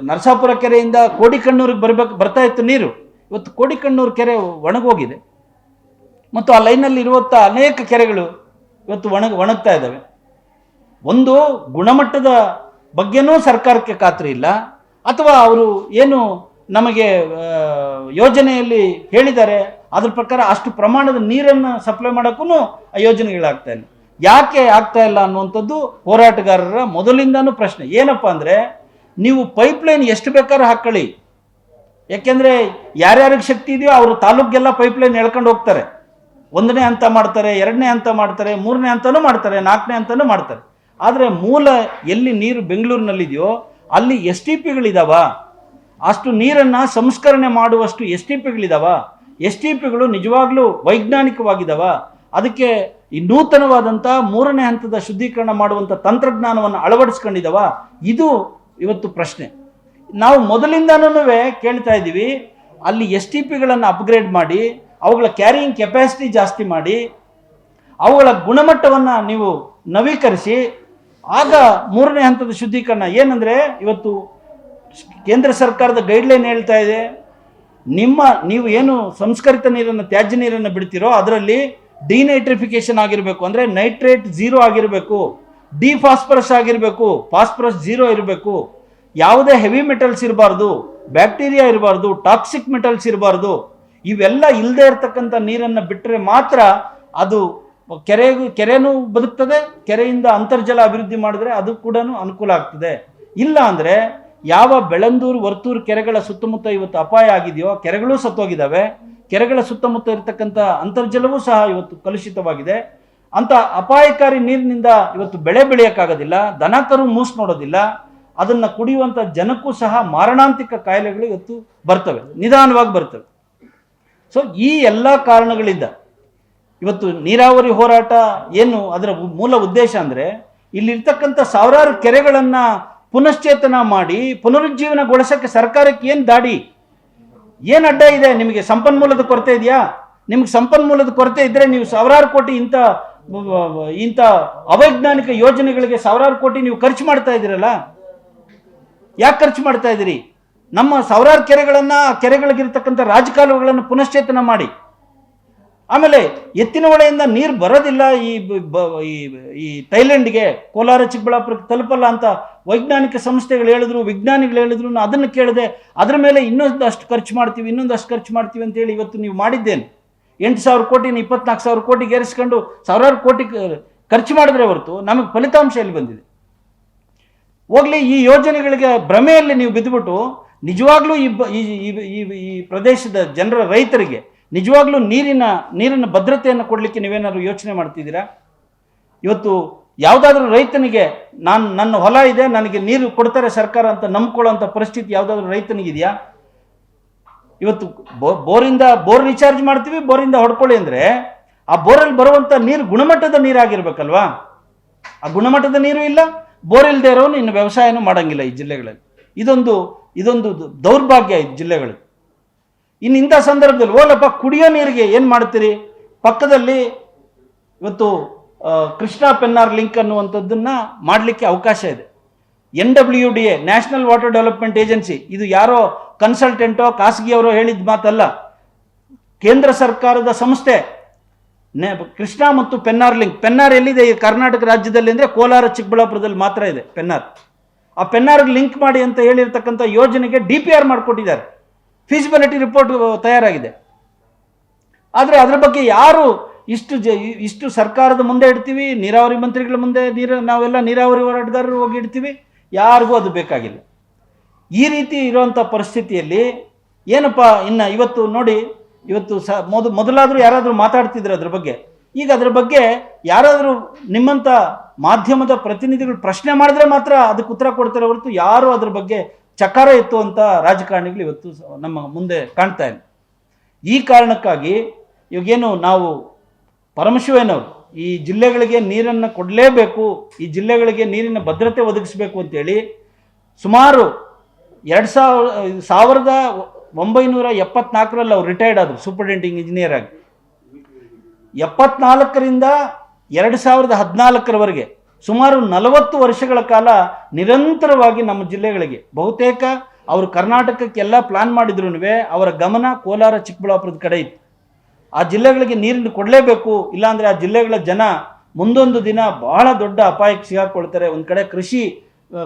ನರಸಾಪುರ ಕೆರೆಯಿಂದ ಕೋಡಿಕಣ್ಣೂರಿಗೆ ಬರ್ತಾ ಇತ್ತು ನೀರು, ಇವತ್ತು ಕೋಡಿಕಣ್ಣೂರು ಕೆರೆ ಒಣಗೋಗಿದೆ. ಮತ್ತು ಆ ಲೈನಲ್ಲಿ ಇರುವಂಥ ಅನೇಕ ಕೆರೆಗಳು ಇವತ್ತು ಒಣಗ್ತಾ ಇದ್ದಾವೆ. ಒಂದು ಗುಣಮಟ್ಟದ ಬಗ್ಗೆನೂ ಸರ್ಕಾರಕ್ಕೆ ಖಾತ್ರಿ ಇಲ್ಲ, ಅಥವಾ ಅವರು ಏನು ನಮಗೆ ಯೋಜನೆಯಲ್ಲಿ ಹೇಳಿದ್ದಾರೆ ಅದ್ರ ಪ್ರಕಾರ ಅಷ್ಟು ಪ್ರಮಾಣದ ನೀರನ್ನು ಸಪ್ಲೈ ಮಾಡೋಕ್ಕೂ ಆ ಯೋಜನೆಗಳಾಗ್ತಾ ಇಲ್ಲ. ಯಾಕೆ ಆಗ್ತಾ ಇಲ್ಲ ಅನ್ನುವಂಥದ್ದು ಹೋರಾಟಗಾರರ ಮೊದಲಿಂದನೂ ಪ್ರಶ್ನೆ. ಏನಪ್ಪ ಅಂದರೆ, ನೀವು ಪೈಪ್ಲೈನ್ ಎಷ್ಟು ಬೇಕಾದ್ರೂ ಹಾಕ್ಕೊಳ್ಳಿ, ಯಾಕೆಂದರೆ ಯಾರ್ಯಾರಿಗೆ ಶಕ್ತಿ ಇದೆಯೋ ಅವರು ತಾಲೂಕಿಗೆಲ್ಲ ಪೈಪ್ಲೈನ್ ಎಳ್ಕೊಂಡು ಹೋಗ್ತಾರೆ. 1ನೇ ಹಂತ ಮಾಡ್ತಾರೆ, 2ನೇ ಹಂತ ಮಾಡ್ತಾರೆ, 3ನೇ ಹಂತನೂ ಮಾಡ್ತಾರೆ, 4ನೇ ಹಂತನೂ ಮಾಡ್ತಾರೆ. ಆದರೆ ಮೂಲ ಎಲ್ಲಿ ನೀರು ಬೆಂಗಳೂರಿನಲ್ಲಿದೆಯೋ ಅಲ್ಲಿ STPಗಳಿದಾವ, ಅಷ್ಟು ನೀರನ್ನು ಸಂಸ್ಕರಣೆ ಮಾಡುವಷ್ಟು STPಗಳಿದಾವ, STPಗಳು ನಿಜವಾಗ್ಲೂ ವೈಜ್ಞಾನಿಕವಾಗಿದ್ದಾವ, ಅದಕ್ಕೆ ಈ ನೂತನವಾದಂಥ 3ನೇ ಹಂತದ ಶುದ್ಧೀಕರಣ ಮಾಡುವಂಥ ತಂತ್ರಜ್ಞಾನವನ್ನು ಅಳವಡಿಸ್ಕೊಂಡಿದ್ದಾವ? ಇದು ಇವತ್ತು ಪ್ರಶ್ನೆ. ನಾವು ಮೊದಲಿಂದನೂ ಕೇಳ್ತಾ ಇದ್ದೀವಿ, ಅಲ್ಲಿ STPಗಳನ್ನು ಅಪ್ಗ್ರೇಡ್ ಮಾಡಿ, ಅವುಗಳ ಕ್ಯಾರಿಯಿಂಗ್ ಕೆಪಾಸಿಟಿ ಜಾಸ್ತಿ ಮಾಡಿ, ಅವುಗಳ ಗುಣಮಟ್ಟವನ್ನು ನೀವು ನವೀಕರಿಸಿ, ಆಗ 3ನೇ ಹಂತದ ಶುದ್ಧೀಕರಣ. ಏನಂದರೆ ಇವತ್ತು ಕೇಂದ್ರ ಸರ್ಕಾರದ ಗೈಡ್ಲೈನ್ ಹೇಳ್ತಾ ಇದೆ, ನೀವು ಏನು ಸಂಸ್ಕರಿತ ನೀರನ್ನು ತ್ಯಾಜ್ಯ ನೀರನ್ನು ಬಿಡ್ತೀರೋ ಅದರಲ್ಲಿ ಡಿನೈಟ್ರಿಫಿಕೇಶನ್ ಆಗಿರಬೇಕು, ಅಂದರೆ ನೈಟ್ರೇಟ್ 0 ಆಗಿರಬೇಕು, ಡಿಫಾಸ್ಫರಸ್ ಆಗಿರಬೇಕು, ಫಾಸ್ಫರಸ್ 0 ಇರಬೇಕು. ಯಾವುದೇ ಹೆವಿ ಮೆಟಲ್ಸ್ ಇರಬಾರ್ದು, ಬ್ಯಾಕ್ಟೀರಿಯಾ ಇರಬಾರ್ದು, ಟಾಕ್ಸಿಕ್ ಮೆಟಲ್ಸ್ ಇರಬಾರ್ದು. ಇವೆಲ್ಲ ಇಲ್ಲದೆ ಇರತಕ್ಕಂಥ ನೀರನ್ನು ಬಿಟ್ಟರೆ ಮಾತ್ರ ಅದು ಕೆರೆನೂ ಬದುಕ್ತದೆ. ಕೆರೆಯಿಂದ ಅಂತರ್ಜಲ ಅಭಿವೃದ್ಧಿ ಮಾಡಿದ್ರೆ ಅದು ಕೂಡ ಅನುಕೂಲ ಆಗ್ತದೆ. ಇಲ್ಲ ಅಂದರೆ ಯಾವ ಬೆಳಂದೂರು, ವರ್ತೂರು ಕೆರೆಗಳ ಸುತ್ತಮುತ್ತ ಇವತ್ತು ಅಪಾಯ ಆಗಿದೆಯೋ, ಕೆರೆಗಳೂ ಸತ್ತೋಗಿದ್ದಾವೆ. ಕೆರೆಗಳ ಸುತ್ತಮುತ್ತ ಇರತಕ್ಕಂಥ ಅಂತರ್ಜಲವೂ ಸಹ ಇವತ್ತು ಕಲುಷಿತವಾಗಿದೆ. ಅಂತ ಅಪಾಯಕಾರಿ ನೀರಿನಿಂದ ಇವತ್ತು ಬೆಳೆ ಬೆಳೆಯೋಕ್ಕಾಗೋದಿಲ್ಲ, ದನ ಕರು ಮೂಸ್ ನೋಡೋದಿಲ್ಲ. ಅದನ್ನು ಕುಡಿಯುವಂಥ ಜನಕ್ಕೂ ಸಹ ಮಾರಣಾಂತಿಕ ಕಾಯಿಲೆಗಳು ಇವತ್ತು ಬರ್ತವೆ, ನಿಧಾನವಾಗಿ ಬರ್ತವೆ. ಸೊ ಈ ಎಲ್ಲ ಕಾರಣಗಳಿಂದ ಇವತ್ತು ನೀರಾವರಿ ಹೋರಾಟ ಏನು ಅದರ ಮೂಲ ಉದ್ದೇಶ ಅಂದರೆ, ಇಲ್ಲಿರ್ತಕ್ಕಂಥ ಸಾವಿರಾರು ಕೆರೆಗಳನ್ನು ಪುನಶ್ಚೇತನ ಮಾಡಿ ಪುನರುಜ್ಜೀವನಗೊಳಿಸೋಕ್ಕೆ ಸರ್ಕಾರಕ್ಕೆ ಏನು ದಾಡಿ, ಏನು ಅಡ್ಡ ಇದೆ? ನಿಮಗೆ ಸಂಪನ್ಮೂಲದ ಕೊರತೆ ಇದೆಯಾ? ನಿಮ್ಗೆ ಸಂಪನ್ಮೂಲದ ಕೊರತೆ ಇದ್ದರೆ ನೀವು ಸಾವಿರಾರು ಕೋಟಿ ಇಂಥ ಅವೈಜ್ಞಾನಿಕ ಯೋಜನೆಗಳಿಗೆ ಸಾವಿರಾರು ಕೋಟಿ ನೀವು ಖರ್ಚು ಮಾಡ್ತಾ ಇದ್ದೀರಲ್ಲ, ಯಾಕೆ ಖರ್ಚು ಮಾಡ್ತಾ ಇದ್ದೀರಿ? ನಮ್ಮ ಸಾವಿರಾರು ಕೆರೆಗಳಿಗಿರ್ತಕ್ಕಂಥ ರಾಜಕಾಲುವೆಗಳನ್ನು ಪುನಶ್ಚೇತನ ಮಾಡಿ. ಆಮೇಲೆ ಎತ್ತಿನ ಹೊಳೆಯಿಂದ ನೀರು ಬರೋದಿಲ್ಲ ಈ ಥೈಲ್ಯಾಂಡ್ಗೆ, ಕೋಲಾರ ಚಿಕ್ಕಬಳ್ಳಾಪುರಕ್ಕೆ ತಲುಪಲ್ಲ ಅಂತ ವೈಜ್ಞಾನಿಕ ಸಂಸ್ಥೆಗಳು ಹೇಳಿದ್ರು, ವಿಜ್ಞಾನಿಗಳು ಹೇಳಿದ್ರು. ಅದನ್ನು ಕೇಳದೆ ಅದರ ಮೇಲೆ ಇನ್ನೊಂದಷ್ಟು ಖರ್ಚು ಮಾಡ್ತೀವಿ ಅಂತೇಳಿ ಇವತ್ತು ನೀವು ಮಾಡಿದ್ದೇನೆ. 8,000 ಕೋಟಿನ 24,000 ಕೋಟಿಗೆ ಏರಿಸ್ಕೊಂಡು ಸಾವಿರಾರು ಕೋಟಿ ಖರ್ಚು ಮಾಡಿದ್ರೆ ಹೊರತು ನಮಗೆ ಫಲಿತಾಂಶ ಎಲ್ಲಿ ಬಂದಿದೆ? ಹೋಗ್ಲಿ, ಈ ಯೋಜನೆಗಳಿಗೆ ಭ್ರಮೆಯಲ್ಲಿ ನೀವು ಬಿದ್ದುಬಿಟ್ಟು ನಿಜವಾಗ್ಲೂ ಈ ಪ್ರದೇಶದ ಜನರ ರೈತರಿಗೆ ನಿಜವಾಗ್ಲೂ ನೀರಿನ ಭದ್ರತೆಯನ್ನು ಕೊಡಲಿಕ್ಕೆ ನೀವೇನಾದ್ರು ಯೋಚನೆ ಮಾಡ್ತಿದ್ದೀರಾ? ಇವತ್ತು ಯಾವುದಾದ್ರೂ ರೈತನಿಗೆ ನನ್ನ ಹೊಲ ಇದೆ, ನನಗೆ ನೀರು ಕೊಡ್ತಾರೆ ಸರ್ಕಾರ ಅಂತ ನಂಬ್ಕೊಳ್ಳೋಂಥ ಪರಿಸ್ಥಿತಿ ಯಾವುದಾದ್ರೂ ರೈತನಿಗಿದೆಯಾ? ಇವತ್ತು ಬೋರ್ ರೀಚಾರ್ಜ್ ಮಾಡ್ತೀವಿ, ಬೋರಿಂದ ಹೊಡ್ಕೊಳ್ಳಿ ಅಂದರೆ ಆ ಬೋರಲ್ಲಿ ಬರುವಂಥ ನೀರು ಗುಣಮಟ್ಟದ ನೀರಾಗಿರ್ಬೇಕಲ್ವಾ? ಆ ಗುಣಮಟ್ಟದ ನೀರು ಇಲ್ಲ, ಬೋರ್ ಇಲ್ಲದೆ ಇರೋನು ಇನ್ನು ವ್ಯವಸಾಯನೂ ಮಾಡೋಂಗಿಲ್ಲ ಈ ಜಿಲ್ಲೆಗಳಲ್ಲಿ. ಇದೊಂದು ದೌರ್ಭಾಗ್ಯ ಈ ಜಿಲ್ಲೆಗಳಲ್ಲಿ. ಇನ್ನು ಇಂಥ ಸಂದರ್ಭದಲ್ಲಿ ಓಲಪ್ಪ ಕುಡಿಯೋ ನೀರಿಗೆ ಏನು ಮಾಡ್ತೀರಿ? ಪಕ್ಕದಲ್ಲಿ ಇವತ್ತು ಕೃಷ್ಣಾ ಪೆನ್ನಾರ್ ಲಿಂಕ್ ಅನ್ನುವಂಥದ್ದನ್ನು ಮಾಡಲಿಕ್ಕೆ ಅವಕಾಶ ಇದೆ. NWDA, national water development agency, ಇದು ಯಾರೋ ಕನ್ಸಲ್ಟೆಂಟೋ ಖಾಸಗಿಯವರೋ ಹೇಳಿದ ಮಾತಲ್ಲ, ಕೇಂದ್ರ ಸರ್ಕಾರದ ಸಂಸ್ಥೆ. ಕೃಷ್ಣಾ ಮತ್ತು ಪೆನ್ನಾರ್ ಲಿಂಕ್. ಪೆನ್ನಾರ್ ಎಲ್ಲಿದೆ ಈ ಕರ್ನಾಟಕ ರಾಜ್ಯದಲ್ಲಿ ಅಂದರೆ ಕೋಲಾರ ಚಿಕ್ಕಬಳ್ಳಾಪುರದಲ್ಲಿ ಮಾತ್ರ ಇದೆ ಪೆನ್ನಾರ್. ಆ ಪೆನ್ನಾರ್ಗೆ ಲಿಂಕ್ ಮಾಡಿ ಅಂತ ಹೇಳಿರ್ತಕ್ಕಂಥ ಯೋಜನೆಗೆ DPR ಮಾಡಿಕೊಟ್ಟಿದ್ದಾರೆ, ಫೀಸಿಬಿಲಿಟಿ ರಿಪೋರ್ಟ್ ತಯಾರಾಗಿದೆ. ಆದರೆ ಅದರ ಬಗ್ಗೆ ಯಾರು ಇಷ್ಟು ಸರ್ಕಾರದ ಮುಂದೆ ಇಡ್ತೀವಿ, ನೀರಾವರಿ ಮಂತ್ರಿಗಳ ಮುಂದೆ ನಾವೆಲ್ಲ ನೀರಾವರಿ ಹೋರಾಟಗಾರರು ಹೋಗಿ ಇಡ್ತೀವಿ, ಯಾರಿಗೂ ಅದು ಬೇಕಾಗಿಲ್ಲ. ಈ ರೀತಿ ಇರುವಂಥ ಪರಿಸ್ಥಿತಿಯಲ್ಲಿ ಏನಪ್ಪ ಇನ್ನು ಇವತ್ತು ನೋಡಿ, ಇವತ್ತು ಮೊದಲಾದರೂ ಯಾರಾದರೂ ಮಾತಾಡ್ತಿದ್ರು ಅದ್ರ ಬಗ್ಗೆ. ಈಗ ಅದರ ಬಗ್ಗೆ ಯಾರಾದರೂ ನಿಮ್ಮಂಥ ಮಾಧ್ಯಮದ ಪ್ರತಿನಿಧಿಗಳು ಪ್ರಶ್ನೆ ಮಾಡಿದ್ರೆ ಮಾತ್ರ ಅದಕ್ಕೆ ಉತ್ತರ ಕೊಡ್ತಾರೆ ಹೊರತು ಯಾರು ಅದ್ರ ಬಗ್ಗೆ ಚಕಾರ ಎತ್ತುವಂಥ ರಾಜಕಾರಣಿಗಳು ಇವತ್ತು ನಮ್ಮ ಮುಂದೆ ಕಾಣ್ತಾ ಇಲ್ಲ. ಈ ಕಾರಣಕ್ಕಾಗಿ ಇವಾಗೇನು ನಾವು ಪರಮಶಿವಯ್ಯನವರು ಈ ಜಿಲ್ಲೆಗಳಿಗೆ ನೀರನ್ನು ಕೊಡಲೇಬೇಕು, ಈ ಜಿಲ್ಲೆಗಳಿಗೆ ನೀರಿನ ಭದ್ರತೆ ಒದಗಿಸಬೇಕು ಅಂತೇಳಿ ಸುಮಾರು 1974ರಲ್ಲಿ ಅವ್ರು ರಿಟೈರ್ಡ್ ಆದರು ಸೂಪರಿಂಟೆಂಡಿಂಗ್ ಇಂಜಿನಿಯರ್ ಆಗಿ. 74ರಿಂದ 2014ರವರೆಗೆ ಸುಮಾರು 40 ವರ್ಷಗಳ ಕಾಲ ನಿರಂತರವಾಗಿ ನಮ್ಮ ಜಿಲ್ಲೆಗಳಿಗೆ, ಬಹುತೇಕ ಅವರು ಕರ್ನಾಟಕಕ್ಕೆಲ್ಲ ಪ್ಲಾನ್ ಮಾಡಿದ್ರು ಅವರ ಗಮನ ಕೋಲಾರ ಚಿಕ್ಕಬಳ್ಳಾಪುರದ ಕಡೆ ಇತ್ತು. ಆ ಜಿಲ್ಲೆಗಳಿಗೆ ನೀರನ್ನು ಕೊಡಲೇಬೇಕು, ಇಲ್ಲಾಂದರೆ ಆ ಜಿಲ್ಲೆಗಳ ಜನ ಮುಂದೊಂದು ದಿನ ಬಹಳ ದೊಡ್ಡ ಅಪಾಯಕ್ಕೆ ಸಿಗಾಕೊಳ್ತಾರೆ. ಒಂದು ಕಡೆ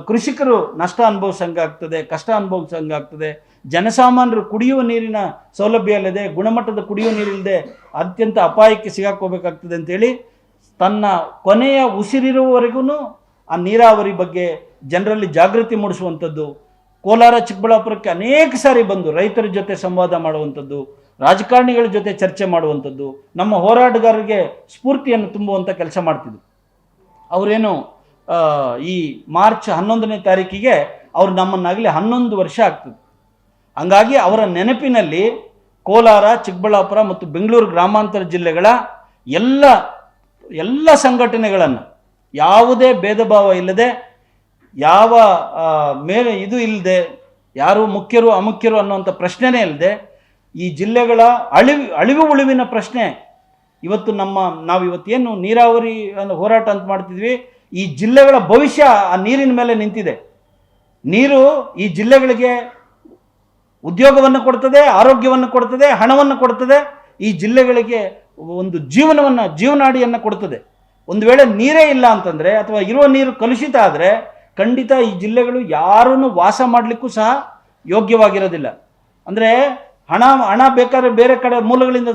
ಕೃಷಿಕರು ನಷ್ಟ ಅನುಭವಿಸಂಗಾಗ್ತದೆ, ಕಷ್ಟ ಅನುಭವಿಸಂಗಾಗ್ತದೆ. ಜನಸಾಮಾನ್ಯರು ಕುಡಿಯುವ ನೀರಿನ ಸೌಲಭ್ಯ ಇಲ್ಲದೆ, ಗುಣಮಟ್ಟದ ಕುಡಿಯುವ ನೀರಿಲ್ಲದೆ ಅತ್ಯಂತ ಅಪಾಯಕ್ಕೆ ಸಿಗಾಕೋಬೇಕಾಗ್ತದೆ ಅಂತೇಳಿ ತನ್ನ ಕೊನೆಯ ಉಸಿರಿರುವವರೆಗೂ ಆ ನೀರಾವರಿ ಬಗ್ಗೆ ಜನರಲ್ಲಿ ಜಾಗೃತಿ ಮೂಡಿಸುವಂಥದ್ದು, ಕೋಲಾರ ಚಿಕ್ಕಬಳ್ಳಾಪುರಕ್ಕೆ ಅನೇಕ ಸಾರಿ ಬಂದು ರೈತರ ಜೊತೆ ಸಂವಾದ ಮಾಡುವಂಥದ್ದು, ರಾಜಕಾರಣಿಗಳ ಜೊತೆ ಚರ್ಚೆ ಮಾಡುವಂಥದ್ದು, ನಮ್ಮ ಹೋರಾಟಗಾರರಿಗೆ ಸ್ಫೂರ್ತಿಯನ್ನು ತುಂಬುವಂಥ ಕೆಲಸ ಮಾಡ್ತಿದ್ರು. ಅವರೇನು ಈ ಮಾರ್ಚ್ 11ನೇ ತಾರೀಕಿಗೆ ಅವ್ರು ನಮ್ಮನ್ನಾಗಲಿ 11 ವರ್ಷ ಆಗ್ತದೆ. ಹಂಗಾಗಿ ಅವರ ನೆನಪಿನಲ್ಲಿ ಕೋಲಾರ, ಚಿಕ್ಕಬಳ್ಳಾಪುರ ಮತ್ತು ಬೆಂಗಳೂರು ಗ್ರಾಮಾಂತರ ಜಿಲ್ಲೆಗಳ ಎಲ್ಲ ಸಂಘಟನೆಗಳನ್ನು ಯಾವುದೇ ಭೇದ ಭಾವ ಇಲ್ಲದೆ, ಯಾವ ಮೇಲೆ ಇದು ಇಲ್ಲದೆ, ಯಾರು ಮುಖ್ಯರು ಅಮುಖ್ಯರು ಅನ್ನುವಂಥ ಪ್ರಶ್ನೆನೇ ಇಲ್ಲದೆ, ಈ ಜಿಲ್ಲೆಗಳ ಅಳಿವು ಉಳಿವಿನ ಪ್ರಶ್ನೆ ಇವತ್ತು ನಾವು ಇವತ್ತೇನು ನೀರಾವರಿ ಹೋರಾಟ ಅಂತ ಮಾಡ್ತಿದ್ವಿ, ಈ ಜಿಲ್ಲೆಗಳ ಭವಿಷ್ಯ ಆ ನೀರಿನ ಮೇಲೆ ನಿಂತಿದೆ. ನೀರು ಈ ಜಿಲ್ಲೆಗಳಿಗೆ ಉದ್ಯೋಗವನ್ನು ಕೊಡ್ತದೆ, ಆರೋಗ್ಯವನ್ನು ಕೊಡ್ತದೆ, ಹಣವನ್ನು ಕೊಡ್ತದೆ, ಈ ಜಿಲ್ಲೆಗಳಿಗೆ ಒಂದು ಜೀವನಾಡಿಯನ್ನು ಕೊಡ್ತದೆ. ಒಂದು ವೇಳೆ ನೀರೇ ಇಲ್ಲ ಅಂತಂದರೆ ಅಥವಾ ಇರುವ ನೀರು ಕಲುಷಿತ ಆದರೆ ಖಂಡಿತ ಈ ಜಿಲ್ಲೆಗಳು ಯಾರನ್ನು ವಾಸ ಮಾಡಲಿಕ್ಕೂ ಸಹ ಯೋಗ್ಯವಾಗಿರೋದಿಲ್ಲ. ಅಂದರೆ ಹಣ ಬೇಕಾದ್ರೆ ಬೇರೆ ಕಡೆ ಮೂಲಗಳಿಂದ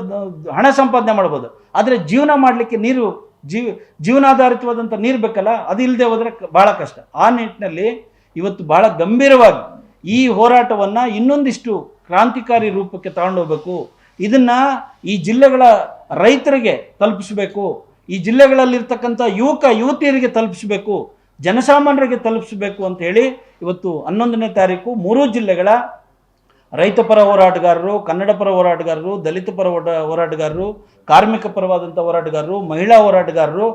ಹಣ ಸಂಪಾದನೆ ಮಾಡ್ಬೋದು, ಆದರೆ ಜೀವನ ಮಾಡಲಿಕ್ಕೆ ಜೀವನಾಧಾರಿತವಾದಂಥ ನೀರು ಬೇಕಲ್ಲ, ಅದು ಇಲ್ಲದೆ ಹೋದರೆ ಭಾಳ ಕಷ್ಟ. ಆ ನಿಟ್ಟಿನಲ್ಲಿ ಇವತ್ತು ಭಾಳ ಗಂಭೀರವಾಗಿ ಈ ಹೋರಾಟವನ್ನು ಇನ್ನೊಂದಿಷ್ಟು ಕ್ರಾಂತಿಕಾರಿ ರೂಪಕ್ಕೆ ತಗೊಂಡೋಗ್ಬೇಕು. ಇದನ್ನು ಈ ಜಿಲ್ಲೆಗಳ ರೈತರಿಗೆ ತಲುಪಿಸಬೇಕು, ಈ ಜಿಲ್ಲೆಗಳಲ್ಲಿರ್ತಕ್ಕಂಥ ಯುವತಿಯರಿಗೆ ತಲುಪಿಸಬೇಕು, ಜನಸಾಮಾನ್ಯರಿಗೆ ತಲುಪಿಸಬೇಕು ಅಂತ ಹೇಳಿ ಇವತ್ತು 11ನೇ ತಾರೀಕು 3 ಜಿಲ್ಲೆಗಳ ರೈತ ಪರ ಹೋರಾಟಗಾರರು, ಕನ್ನಡ ಪರ ಹೋರಾಟಗಾರರು, ದಲಿತ ಪರ ಹೋರಾಟಗಾರರು, ಕಾರ್ಮಿಕ ಪರವಾದಂಥ ಹೋರಾಟಗಾರರು, ಮಹಿಳಾ ಹೋರಾಟಗಾರರು,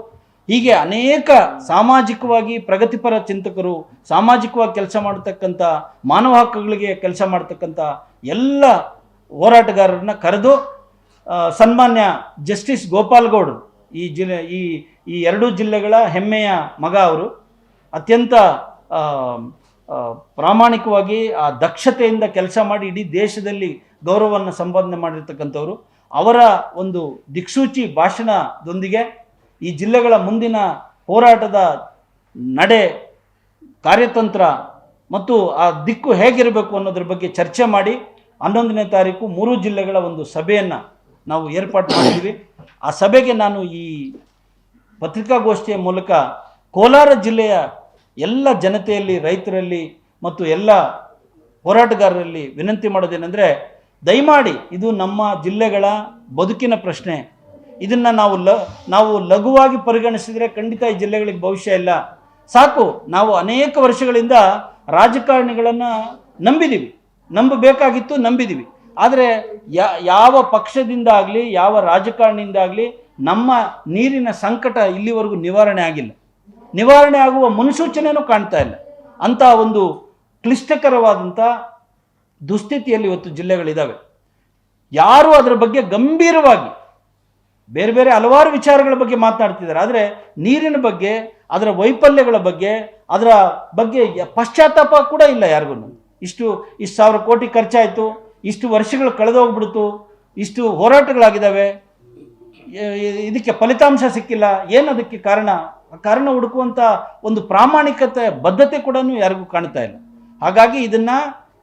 ಹೀಗೆ ಅನೇಕ ಸಾಮಾಜಿಕವಾಗಿ ಪ್ರಗತಿಪರ ಚಿಂತಕರು, ಸಾಮಾಜಿಕವಾಗಿ ಕೆಲಸ ಮಾಡತಕ್ಕಂಥ, ಮಾನವ ಹಕ್ಕುಗಳಿಗೆ ಕೆಲಸ ಮಾಡ್ತಕ್ಕಂಥ ಎಲ್ಲ ಹೋರಾಟಗಾರರನ್ನ ಕರೆದು ಸನ್ಮಾನ್ಯ ಜಸ್ಟಿಸ್ ಗೋಪಾಲ್ ಗೌಡ್ರು, ಈ 2 ಜಿಲ್ಲೆಗಳ ಹೆಮ್ಮೆಯ ಮಗ ಅವರು, ಅತ್ಯಂತ ಪ್ರಾಮಾಣಿಕವಾಗಿ ಆ ದಕ್ಷತೆಯಿಂದ ಕೆಲಸ ಮಾಡಿ ಇಡೀ ದೇಶದಲ್ಲಿ ಗೌರವವನ್ನು ಸಂಪಾದನೆ ಮಾಡಿರ್ತಕ್ಕಂಥವ್ರು, ಅವರ ಒಂದು ದಿಕ್ಸೂಚಿ ಭಾಷಣದೊಂದಿಗೆ ಈ ಜಿಲ್ಲೆಗಳ ಮುಂದಿನ ಹೋರಾಟದ ನಡೆ, ಕಾರ್ಯತಂತ್ರ ಮತ್ತು ಆ ದಿಕ್ಕು ಹೇಗಿರಬೇಕು ಅನ್ನೋದ್ರ ಬಗ್ಗೆ ಚರ್ಚೆ ಮಾಡಿ 11ನೇ ತಾರೀಕು 3 ಜಿಲ್ಲೆಗಳ ಒಂದು ಸಭೆಯನ್ನು ನಾವು ಏರ್ಪಾಡು ಮಾಡಿದ್ದೀವಿ. ಆ ಸಭೆಗೆ ನಾನು ಈ ಪತ್ರಿಕಾಗೋಷ್ಠಿಯ ಮೂಲಕ ಕೋಲಾರ ಜಿಲ್ಲೆಯ ಎಲ್ಲ ಜನತೆಯಲ್ಲಿ, ರೈತರಲ್ಲಿ ಮತ್ತು ಎಲ್ಲ ಹೋರಾಟಗಾರರಲ್ಲಿ ವಿನಂತಿ ಮಾಡೋದೇನೆಂದರೆ, ದಯಮಾಡಿ ಇದು ನಮ್ಮ ಜಿಲ್ಲೆಗಳ ಬದುಕಿನ ಪ್ರಶ್ನೆ. ಇದನ್ನು ನಾವು ಲಘುವಾಗಿ ಪರಿಗಣಿಸಿದರೆ ಖಂಡಿತ ಈ ಜಿಲ್ಲೆಗಳಿಗೆ ಭವಿಷ್ಯ ಇಲ್ಲ. ಸಾಕು, ನಾವು ಅನೇಕ ವರ್ಷಗಳಿಂದ ರಾಜಕಾರಣಿಗಳನ್ನು ನಂಬಬೇಕಾಗಿತ್ತು, ನಂಬಿದ್ದೀವಿ. ಆದರೆ ಯಾವ ಪಕ್ಷದಿಂದ ಆಗಲಿ, ಯಾವ ರಾಜಕಾರಣಿಯಿಂದ ಆಗಲಿ ನಮ್ಮ ನೀರಿನ ಸಂಕಟ ಇಲ್ಲಿವರೆಗೂ ನಿವಾರಣೆ ಆಗಿಲ್ಲ, ನಿವಾರಣೆ ಆಗುವ ಮುನ್ಸೂಚನೆಯೂ ಕಾಣ್ತಾ ಇಲ್ಲ. ಅಂಥ ಒಂದು ಕ್ಲಿಷ್ಟಕರವಾದಂಥ ದುಸ್ಥಿತಿಯಲ್ಲಿ ಇವತ್ತು ಜಿಲ್ಲೆಗಳಿದ್ದಾವೆ. ಯಾರು ಅದರ ಬಗ್ಗೆ ಗಂಭೀರವಾಗಿ ಬೇರೆ ಬೇರೆ ಹಲವಾರು ವಿಚಾರಗಳ ಬಗ್ಗೆ ಮಾತನಾಡ್ತಿದ್ದಾರೆ, ಆದರೆ ನೀರಿನ ಬಗ್ಗೆ, ಅದರ ವೈಫಲ್ಯಗಳ ಬಗ್ಗೆ, ಅದರ ಬಗ್ಗೆ ಪಶ್ಚಾತ್ತಾಪ ಕೂಡ ಇಲ್ಲ ಯಾರಿಗೂ. ಇಷ್ಟು 1000 ಕೋಟಿ ಖರ್ಚಾಯಿತು, ಇಷ್ಟು ವರ್ಷಗಳು ಕಳೆದೋಗ್ಬಿಡ್ತು, ಇಷ್ಟು ಹೋರಾಟಗಳಾಗಿದ್ದಾವೆ, ಇದಕ್ಕೆ ಫಲಿತಾಂಶ ಸಿಕ್ಕಿಲ್ಲ, ಏನದಕ್ಕೆ ಕಾರಣ ಹುಡುಕುವಂಥ ಒಂದು ಪ್ರಾಮಾಣಿಕತೆ, ಬದ್ಧತೆ ಕೂಡ ಯಾರಿಗೂ ಕಾಣ್ತಾ ಇಲ್ಲ. ಹಾಗಾಗಿ ಇದನ್ನು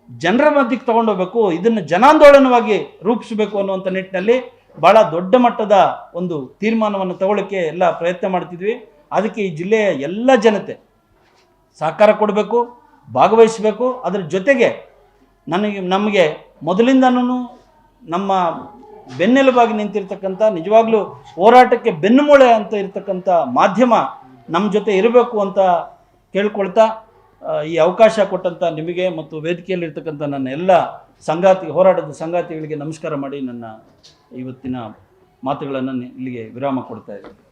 ಜನರ ಮಧ್ಯಕ್ಕೆ ತಗೊಂಡೋಗ್ಬೇಕು, ಇದನ್ನು ಜನಾಂದೋಲನವಾಗಿ ರೂಪಿಸಬೇಕು ಅನ್ನುವಂಥ ನಿಟ್ಟಿನಲ್ಲಿ ಭಾಳ ದೊಡ್ಡ ಮಟ್ಟದ ಒಂದು ತೀರ್ಮಾನವನ್ನು ತಗೊಳ್ಳೋಕ್ಕೆ ಎಲ್ಲ ಪ್ರಯತ್ನ ಮಾಡ್ತಿದ್ವಿ. ಅದಕ್ಕೆ ಈ ಜಿಲ್ಲೆಯ ಎಲ್ಲ ಜನತೆ ಸಹಕಾರ ಕೊಡಬೇಕು, ಭಾಗವಹಿಸಬೇಕು. ಅದರ ಜೊತೆಗೆ ನಮಗೆ ಮೊದಲಿಂದನೂ ನಮ್ಮ ಬೆನ್ನೆಲುಬಾಗಿ ನಿಂತಿರ್ತಕ್ಕಂಥ, ನಿಜವಾಗ್ಲೂ ಹೋರಾಟಕ್ಕೆ ಬೆನ್ನುಮೂಳೆ ಅಂತ ಇರ್ತಕ್ಕಂಥ ಮಾಧ್ಯಮ ನಮ್ಮ ಜೊತೆ ಇರಬೇಕು ಅಂತ ಕೇಳ್ಕೊಳ್ತಾ, ಈ ಅವಕಾಶ ಕೊಟ್ಟಂಥ ನಿಮಗೆ ಮತ್ತು ವೇದಿಕೆಯಲ್ಲಿರ್ತಕ್ಕಂಥ ನನ್ನ ಎಲ್ಲ ಹೋರಾಟದ ಸಂಗಾತಿಗಳಿಗೆ ನಮಸ್ಕಾರ ಮಾಡಿ ನನ್ನ ಇವತ್ತಿನ ಮಾತುಗಳನ್ನು ಇಲ್ಲಿಗೆ ವಿರಾಮ ಕೊಡ್ತಾ ಇದ್ದೀನಿ.